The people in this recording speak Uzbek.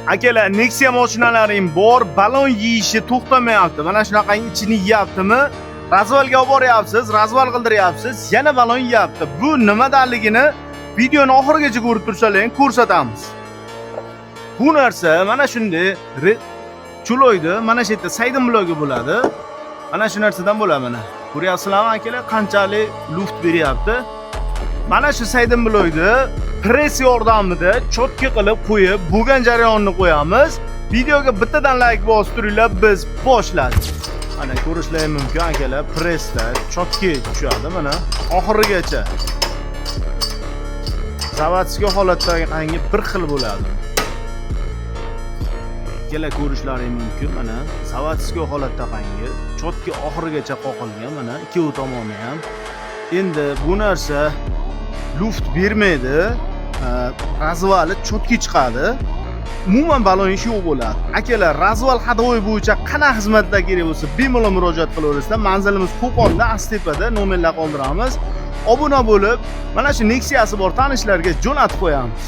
Akalar, Nexia mashinalaring bor, balon yeyishi to'xtamayapti. Mana shunaqa ichini yeyaptimi? Razvalga olib boryapsiz, razval qildiryapsiz, yana balon yeyapti. Bu nimadanligini videoni oxirigacha ko'rib tursalaring, ko'rsatamiz. Bu narsa mana shunday chuloydi. Mana shu yerda saydin blogi bo'ladi. Mana shu narsadan bo'ladi mana. Ko'ryapsizlarmi akalar, qanchalik luft beryapti? Mana shu saydin blogi press yordamida cho'tki qilib qo'yib, bo'lgan jarayonni qo'yamiz. Videoga bittadan like bosib turinglar, biz boshladik. Mana ko'rishlaringiz mumkin akalar, pressda cho'tki tushadi mana oxirigacha. Zavodskiy holatdagi qangi bir xil bo'ladi. Akalar ko'rishlaringiz mumkin mana zavodskiy holatda qangi cho'tki oxirigacha qoqilgan mana ikki tomoni ham. Endi bu narsa luft bermaydi, razvali cho'tki chiqadi. Umuman balon ishi yo'q bo'ladi. Akalar, razval hadovoy bo'yicha qanaqa xizmatlar kerak bo'lsa, bemalol murojaat qilaverasizlar. Manzilimiz Qo'qonda, Astepada, nomerlar qoldiramiz. Obuna bo'lib, mana shu Nexia'si bor tanishlarga jo'natib qo'yamiz.